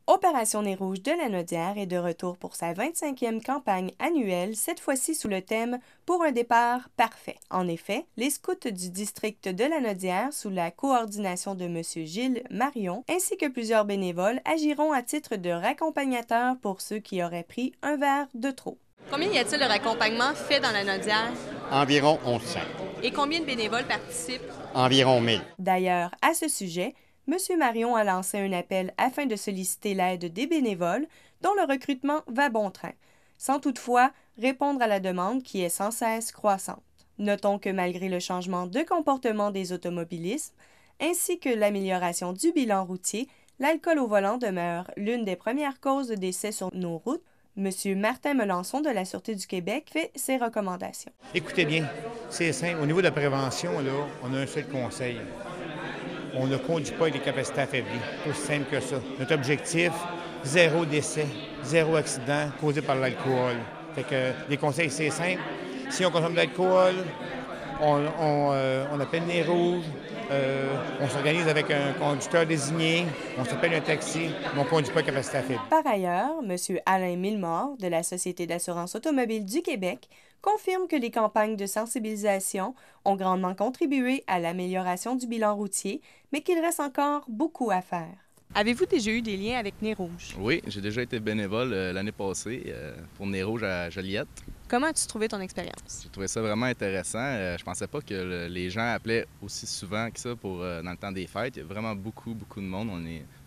Opération Nez Rouge de Lanaudière est de retour pour sa 25e campagne annuelle, cette fois-ci sous le thème « Pour un départ parfait ». En effet, les scouts du district de Lanaudière, sous la coordination de M. Gilles Marion, ainsi que plusieurs bénévoles, agiront à titre de raccompagnateurs pour ceux qui auraient pris un verre de trop. Combien y a-t-il de raccompagnements faits dans Lanaudière? Environ 1100. Et combien de bénévoles participent? Environ 1000. D'ailleurs, à ce sujet, M. Marion a lancé un appel afin de solliciter l'aide des bénévoles, dont le recrutement va bon train, sans toutefois répondre à la demande qui est sans cesse croissante. Notons que malgré le changement de comportement des automobilistes, ainsi que l'amélioration du bilan routier, l'alcool au volant demeure l'une des premières causes de décès sur nos routes. M. Martin Melançon de la Sûreté du Québec fait ses recommandations. Écoutez bien, c'est simple. Au niveau de la prévention, là, on a un seul conseil. On ne conduit pas avec des capacités affaiblies. C'est aussi simple que ça. Notre objectif, 0 décès, 0 accident causé par l'alcool. Fait que les conseils, c'est simple. Si on consomme de l'alcool, on appelle Nez Rouge, on s'organise avec un conducteur désigné, on s'appelle un taxi, mais on ne conduit pas avec capacité affaible. Par ailleurs, M. Alain Millemort de la Société d'assurance automobile du Québec confirme que les campagnes de sensibilisation ont grandement contribué à l'amélioration du bilan routier, mais qu'il reste encore beaucoup à faire. Avez-vous déjà eu des liens avec Nez Rouge? Oui, j'ai déjà été bénévole l'année passée pour Nez Rouge à Joliette. Comment as-tu trouvé ton expérience? J'ai trouvé ça vraiment intéressant. Je pensais pas que les gens appelaient aussi souvent que ça pour dans le temps des fêtes. Il y a vraiment beaucoup de monde.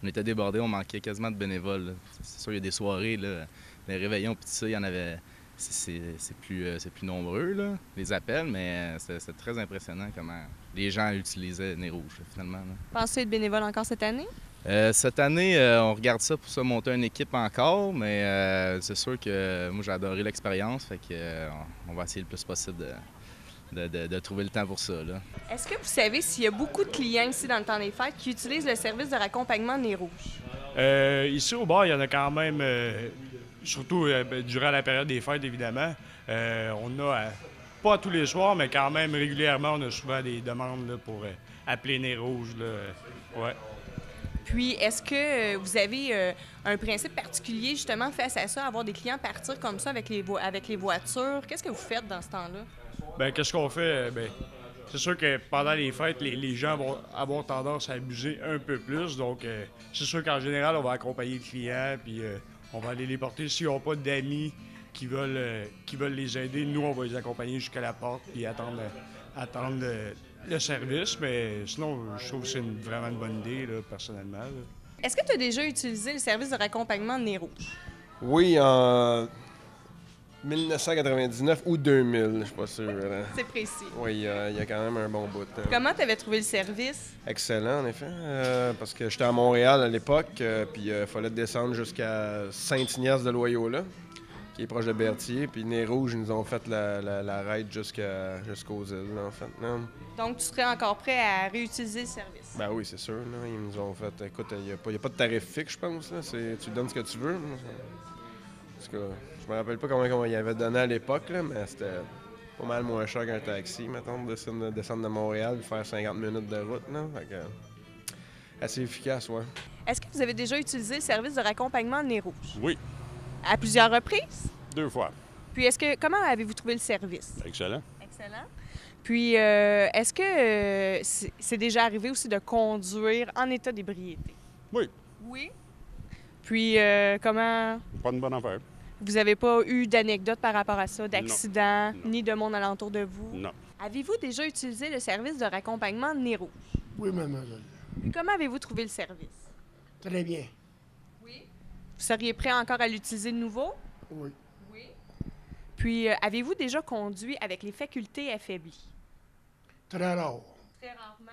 On était débordés, on manquait quasiment de bénévoles, là. C'est sûr, il y a des soirées, là, les réveillons, puis tout ça, il y en avait... C'est plus nombreux, là, les appels, mais c'est très impressionnant comment les gens utilisaient Nez Rouge, finalement. Pensez être bénévole encore cette année? Cette année, on regarde ça pour ça monter une équipe encore, mais c'est sûr que moi, j'ai adoré l'expérience, fait que on va essayer le plus possible de trouver le temps pour ça, là. Est-ce que vous savez s'il y a beaucoup de clients ici dans le temps des fêtes qui utilisent le service de raccompagnement Nez Rouge? Ici au bar, il y en a quand même, surtout durant la période des fêtes, évidemment. On a, pas tous les soirs, mais quand même régulièrement, on a souvent des demandes là, pour appeler Nez Rouge. Là. Ouais. Puis, est-ce que vous avez un principe particulier, justement, face à ça, avoir des clients partir comme ça avec les voitures? Qu'est-ce que vous faites dans ce temps-là? Bien, qu'est-ce qu'on fait? Bien, c'est sûr que pendant les fêtes, les gens vont avoir tendance à abuser un peu plus. Donc, c'est sûr qu'en général, on va accompagner les clients, puis on va aller les porter. S'ils n'ont pas d'amis qui veulent les aider, nous, on va les accompagner jusqu'à la porte, puis attendre le service, mais sinon, je trouve que c'est vraiment une bonne idée, là, personnellement. Là. Est-ce que tu as déjà utilisé le service de raccompagnement Nez Rouge? Oui, en 1999 ou 2000, je suis pas sûr. C'est précis. Oui, il y a quand même un bon bout de temps. Comment tu avais trouvé le service? Excellent, en effet, parce que j'étais à Montréal à l'époque, puis il fallait descendre jusqu'à Saint-Ignace-de-Loyola, qui est proche de Berthier, puis Nez Rouge, ils nous ont fait la ride jusqu'aux îles, là, en fait. Non? Donc, tu serais encore prêt à réutiliser le service? Ben oui, c'est sûr. Là. Ils nous ont fait... Écoute, il n'y a pas de tarif fixe, je pense. Là. Tu donnes ce que tu veux. Parce que je me rappelle pas comment il avait donné à l'époque, là, mais c'était pas mal moins cher qu'un taxi, mettons, de descendre de Montréal et faire 50 minutes de route. Là. Fait que, assez efficace, ouais. Est-ce que vous avez déjà utilisé le service de raccompagnement Nez Rouge? Oui. À plusieurs reprises? 2 fois. Puis, comment avez-vous trouvé le service? Excellent. Excellent. Puis, est-ce que c'est déjà arrivé aussi de conduire en état d'ébriété? Oui. Oui. Puis, comment... Pas une bonne affaire. Vous n'avez pas eu d'anecdotes par rapport à ça, d'accidents, Non. ni de monde alentour de vous? Non. Avez-vous déjà utilisé le service de raccompagnement Nez Rouge? Oui, mademoiselle. Puis, comment avez-vous trouvé le service? Très bien. Oui. Vous seriez prêt encore à l'utiliser de nouveau? Oui. Oui. Puis, avez-vous déjà conduit avec les facultés affaiblies? Très rare. Très rarement.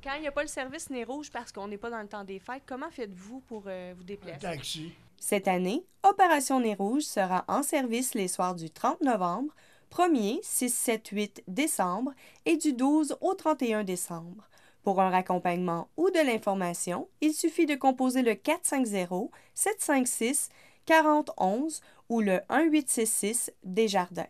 Quand il n'y a pas le service Nez Rouge parce qu'on n'est pas dans le temps des fêtes, comment faites-vous pour vous déplacer? Un taxi. Cette année, Opération Nez Rouge sera en service les soirs du 30 novembre, 1er, 6, 7, 8 décembre et du 12 au 31 décembre. Pour un raccompagnement ou de l'information, il suffit de composer le 450-756-4011 ou le 1866 Desjardins.